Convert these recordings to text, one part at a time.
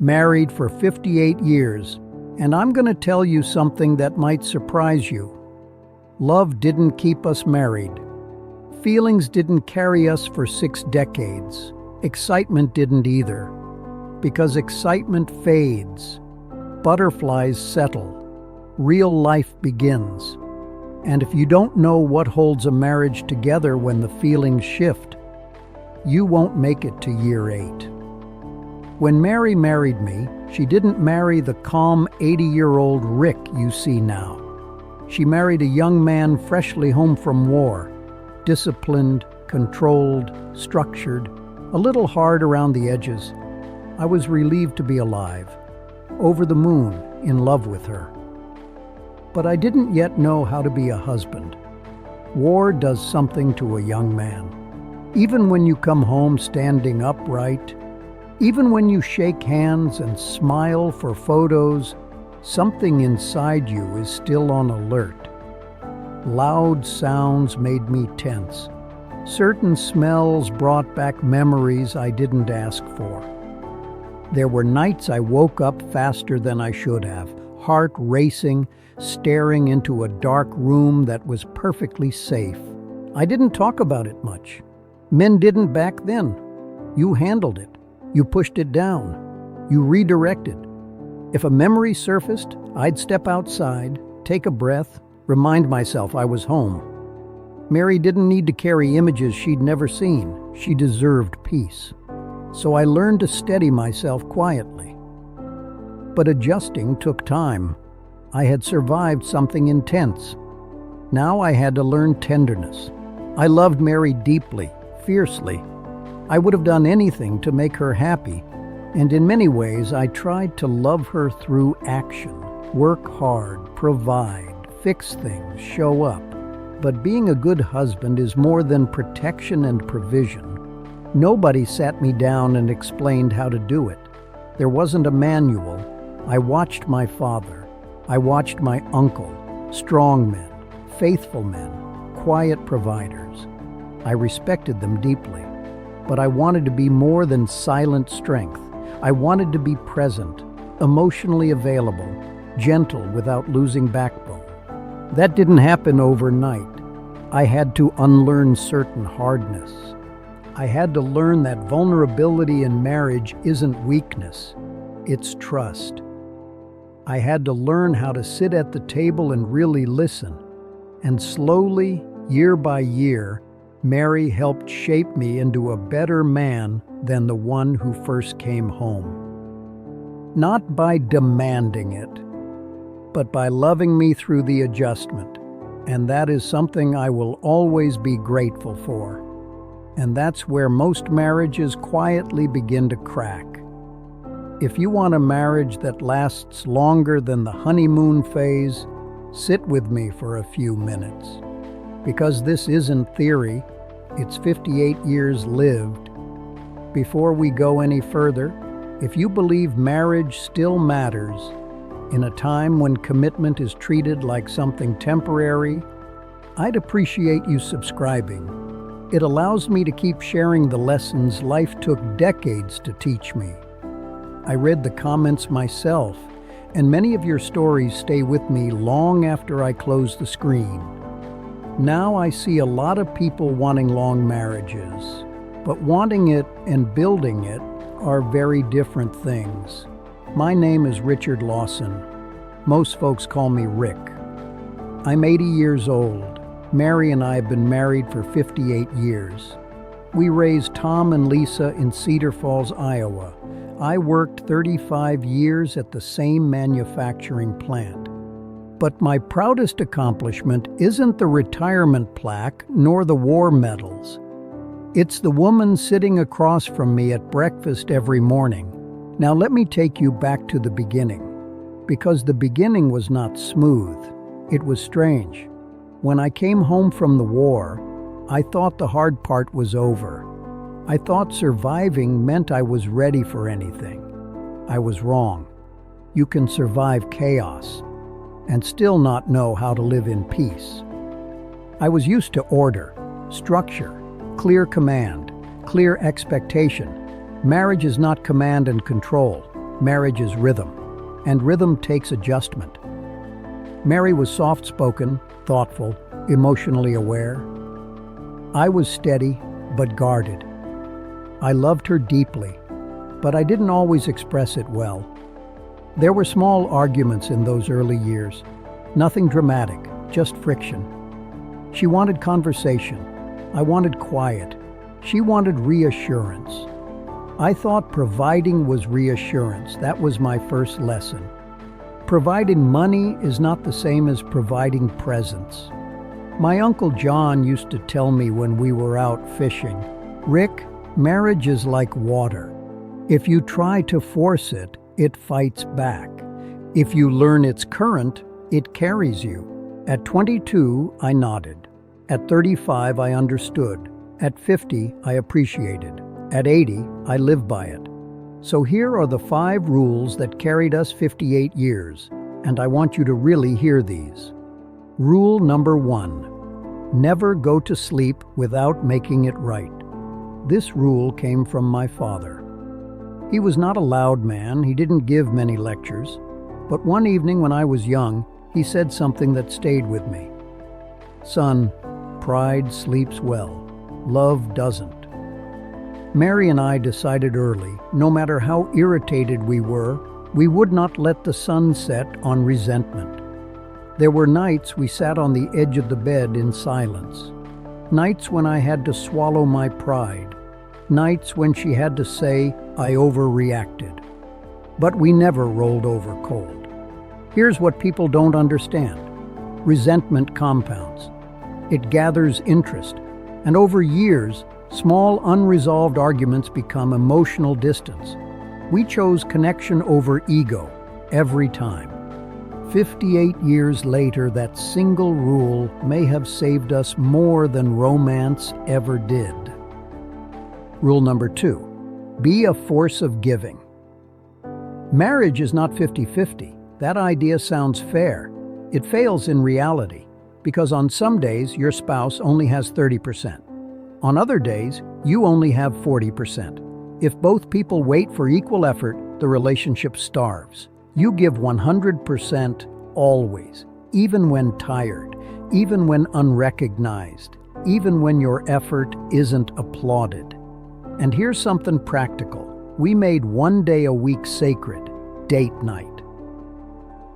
married for 58 years, and I'm going to tell you something that might surprise you. Love didn't keep us married. Feelings didn't carry us for 6 decades. Excitement didn't either. Because excitement fades. Butterflies settle. Real life begins. And if you don't know what holds a marriage together when the feelings shift, you won't make it to year 8. When Mary married me, she didn't marry the calm 80-year-old Rick you see now. She married a young man freshly home from war, disciplined, controlled, structured, a little hard around the edges. I was relieved to be alive, over the moon, in love with her. But I didn't yet know how to be a husband. War does something to a young man. Even when you come home standing upright, even when you shake hands and smile for photos, something inside you is still on alert. Loud sounds made me tense. Certain smells brought back memories I didn't ask for. There were nights I woke up faster than I should have, heart racing, staring into a dark room that was perfectly safe. I didn't talk about it much. Men didn't back then. You handled it. You pushed it down. You redirected. If a memory surfaced, I'd step outside, take a breath, remind myself I was home. Mary didn't need to carry images she'd never seen. She deserved peace. So I learned to steady myself quietly. But adjusting took time. I had survived something intense. Now I had to learn tenderness. I loved Mary deeply, fiercely. I would have done anything to make her happy, and in many ways I tried to love her through action. Work hard, provide, fix things, show up. But being a good husband is more than protection and provision. Nobody sat me down and explained how to do it. There wasn't a manual. I watched my father. I watched my uncle, strong men, faithful men, quiet providers. I respected them deeply, but I wanted to be more than silent strength. I wanted to be present, emotionally available, gentle without losing backbone. That didn't happen overnight. I had to unlearn certain hardness. I had to learn that vulnerability in marriage isn't weakness, it's trust. I had to learn how to sit at the table and really listen. And slowly, year by year, Mary helped shape me into a better man than the one who first came home. Not by demanding it, but by loving me through the adjustment. And that is something I will always be grateful for. And that's where most marriages quietly begin to crack. If you want a marriage that lasts longer than the honeymoon phase, sit with me for a few minutes. Because this isn't theory, it's 58 years lived. Before we go any further, if you believe marriage still matters, in a time when commitment is treated like something temporary, I'd appreciate you subscribing. It allows me to keep sharing the lessons life took decades to teach me. I read the comments myself, and many of your stories stay with me long after I close the screen. Now I see a lot of people wanting long marriages, but wanting it and building it are very different things. My name is Richard Lawson. Most folks call me Rick. I'm 80 years old. Mary and I have been married for 58 years. We raised Tom and Lisa in Cedar Falls, Iowa. I worked 35 years at the same manufacturing plant. But my proudest accomplishment isn't the retirement plaque nor the war medals. It's the woman sitting across from me at breakfast every morning. Now let me take you back to the beginning, because the beginning was not smooth. It was strange. When I came home from the war, I thought the hard part was over. I thought surviving meant I was ready for anything. I was wrong. You can survive chaos and still not know how to live in peace. I was used to order, structure, clear command, clear expectation. Marriage is not command and control. Marriage is rhythm, and rhythm takes adjustment. Mary was soft-spoken, thoughtful, emotionally aware. I was steady, but guarded. I loved her deeply, but I didn't always express it well. There were small arguments in those early years. Nothing dramatic, just friction. She wanted conversation. I wanted quiet. She wanted reassurance. I thought providing was reassurance. That was my first lesson. Providing money is not the same as providing presence. My Uncle John used to tell me when we were out fishing, "Rick, marriage is like water. If you try to force it, it fights back. If you learn its current, it carries you." At 22, I nodded. At 35, I understood. At 50, I appreciated. At 80, I live by it. So here are the 5 rules that carried us 58 years, and I want you to really hear these. Rule number 1. Never go to sleep without making it right. This rule came from my father. He was not a loud man, he didn't give many lectures, but one evening when I was young, he said something that stayed with me. "Son, pride sleeps well. Love doesn't." Mary and I decided early, no matter how irritated we would not let the sun set on resentment. There were nights we sat on the edge of the bed in silence. Nights when I had to swallow my pride. Nights when she had to say I overreacted. But we never rolled over cold. Here's what people don't understand. Resentment compounds. It gathers interest, and over years, small unresolved arguments become emotional distance. We chose connection over ego every time. 58 years later, that single rule may have saved us more than romance ever did. Rule number 2, be a force of giving. Marriage is not 50-50. That idea sounds fair. It fails in reality, because on some days your spouse only has 30%. On other days, you only have 40%. If both people wait for equal effort, the relationship starves. You give 100% always, even when tired, even when unrecognized, even when your effort isn't applauded. And here's something practical. We made one day a week sacred, date night.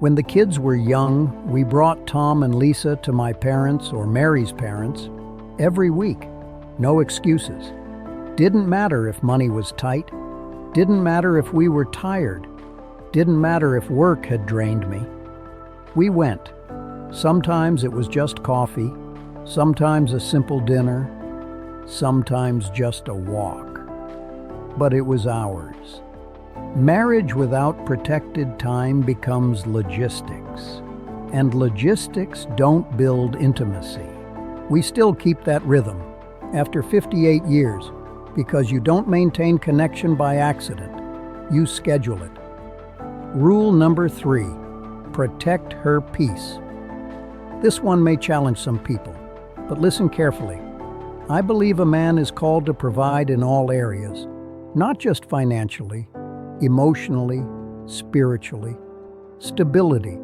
When the kids were young, we brought Tom and Lisa to my parents or Mary's parents every week. No excuses. Didn't matter if money was tight. Didn't matter if we were tired. Didn't matter if work had drained me. We went. Sometimes it was just coffee, sometimes a simple dinner, sometimes just a walk. But it was ours. Marriage without protected time becomes logistics, and logistics don't build intimacy. We still keep that rhythm after 58 years because you don't maintain connection by accident. You schedule it. Rule number 3, protect her peace. This one may challenge some people, but listen carefully. I believe a man is called to provide in all areas, not just financially, emotionally, spiritually, stability.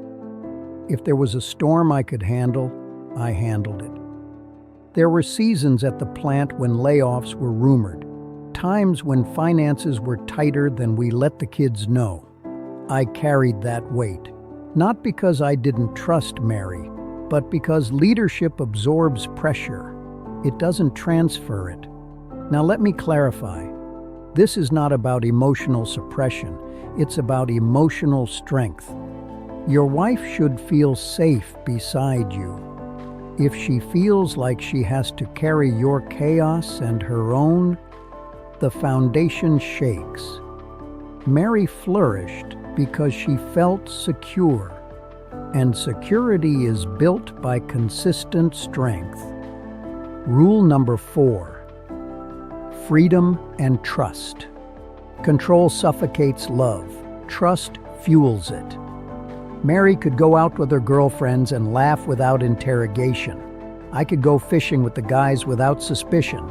If there was a storm I could handle, I handled it. There were seasons at the plant when layoffs were rumored, times when finances were tighter than we let the kids know. I carried that weight, not because I didn't trust Mary, but because leadership absorbs pressure. It doesn't transfer it. Now let me clarify. This is not about emotional suppression. It's about emotional strength. Your wife should feel safe beside you. If she feels like she has to carry your chaos and her own, the foundation shakes. Mary flourished because she felt secure, and security is built by consistent strength. Rule number 4, freedom and trust. Control suffocates love. Trust fuels it. Mary could go out with her girlfriends and laugh without interrogation. I could go fishing with the guys without suspicion.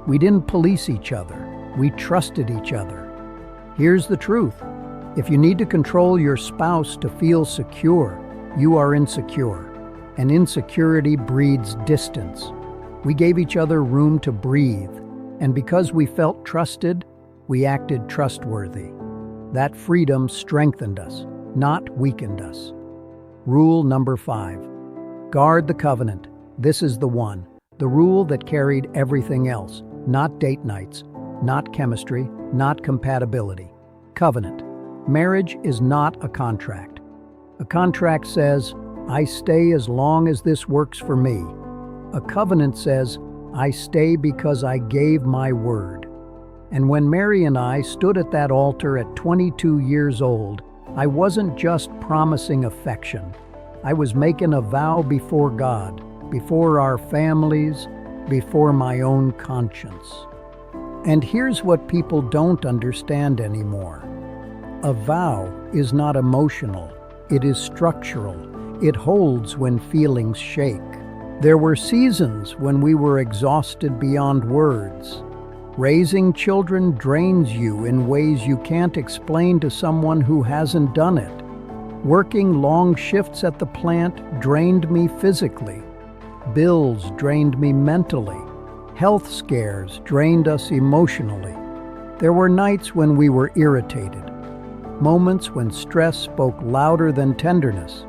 We didn't police each other. We trusted each other. Here's the truth. If you need to control your spouse to feel secure, you are insecure, and insecurity breeds distance. We gave each other room to breathe, and because we felt trusted, we acted trustworthy. That freedom strengthened us, not weakened us. Rule number 5. Guard the covenant. This is the one, the rule that carried everything else. Not date nights, not chemistry, not compatibility. Covenant. Marriage is not a contract. A contract says, I stay as long as this works for me. A covenant says, I stay because I gave my word. And when Mary and I stood at that altar at 22 years old, I wasn't just promising affection. I was making a vow before God, before our families, before my own conscience. And here's what people don't understand anymore. A vow is not emotional, it is structural. It holds when feelings shake. There were seasons when we were exhausted beyond words. Raising children drains you in ways you can't explain to someone who hasn't done it. Working long shifts at the plant drained me physically. Bills drained me mentally. Health scares drained us emotionally. There were nights when we were irritated. Moments when stress spoke louder than tenderness.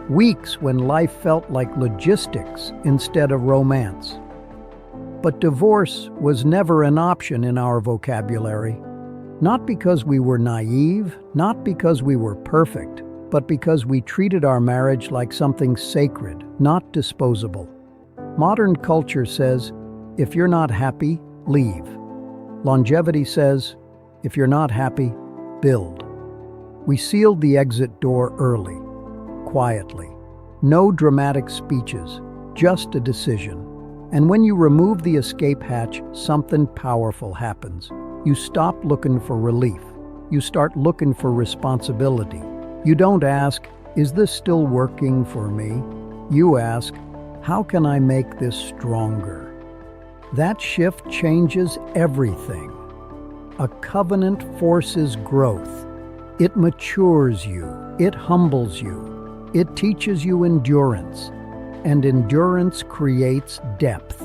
Weeks when life felt like logistics instead of romance. But divorce was never an option in our vocabulary. Not because we were naive, not because we were perfect, but because we treated our marriage like something sacred, not disposable. Modern culture says, if you're not happy, leave. Longevity says, if you're not happy, build. We sealed the exit door early. Quietly. No dramatic speeches, just a decision. And when you remove the escape hatch, something powerful happens. You stop looking for relief. You start looking for responsibility. You don't ask, is this still working for me? You ask, how can I make this stronger? That shift changes everything. A covenant forces growth. It matures you. It humbles you. It teaches you endurance, and endurance creates depth.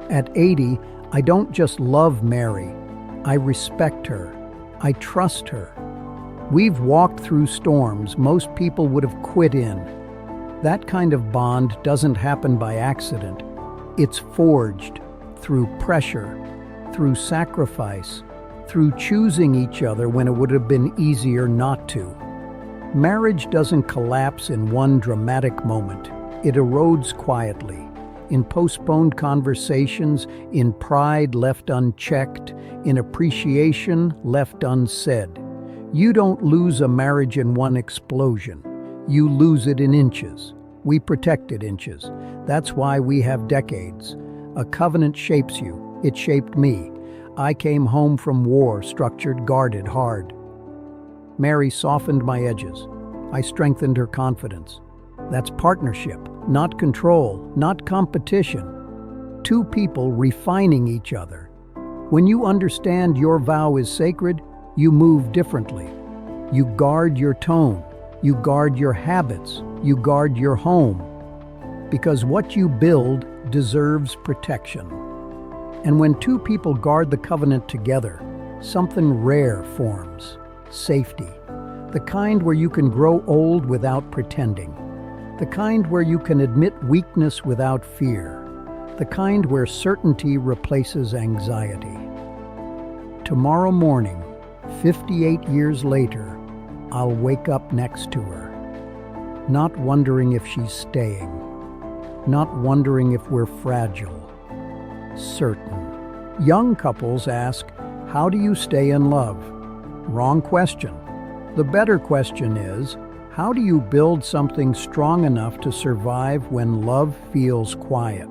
At 80, I don't just love Mary, I respect her, I trust her. We've walked through storms most people would have quit in. That kind of bond doesn't happen by accident. It's forged through pressure, through sacrifice, through choosing each other when it would have been easier not to. Marriage doesn't collapse in one dramatic moment. It erodes quietly, in postponed conversations, in pride left unchecked, in appreciation left unsaid. You don't lose a marriage in one explosion. You lose it in inches. We protected inches. That's why we have decades. A covenant shapes you. It shaped me. I came home from war, structured, guarded, hard. Mary softened my edges. I strengthened her confidence. That's partnership, not control, not competition. Two people refining each other. When you understand your vow is sacred, you move differently. You guard your tone. You guard your habits. You guard your home. Because what you build deserves protection. And when two people guard the covenant together, something rare forms. Safety. The kind where you can grow old without pretending. The kind where you can admit weakness without fear. The kind where certainty replaces anxiety. Tomorrow morning, 58 years later, I'll wake up next to her. Not wondering if she's staying. Not wondering if we're fragile. Certain. Young couples ask, how do you stay in love? Wrong question. The better question is, how do you build something strong enough to survive when love feels quiet?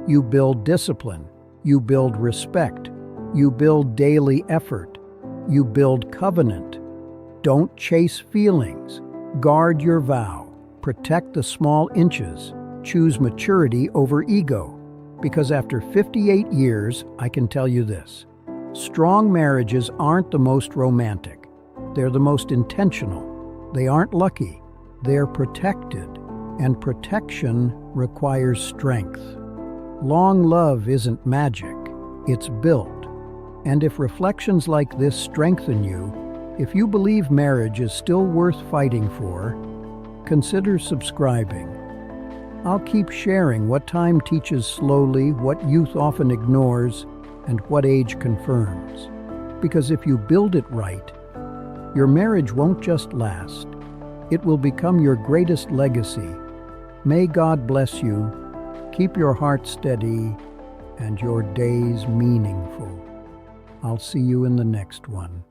You build discipline. You build respect. You build daily effort. You build covenant. Don't chase feelings. Guard your vow. Protect the small inches. Choose maturity over ego. Because after 58 years, I can tell you this. Strong marriages aren't the most romantic. They're the most intentional. They aren't lucky. They're protected. And protection requires strength. Long love isn't magic. It's built. And if reflections like this strengthen you, if you believe marriage is still worth fighting for, consider subscribing. I'll keep sharing what time teaches slowly, what youth often ignores, and what age confirms. Because if you build it right, your marriage won't just last. It will become your greatest legacy. May God bless you, keep your heart steady, and your days meaningful. I'll see you in the next one.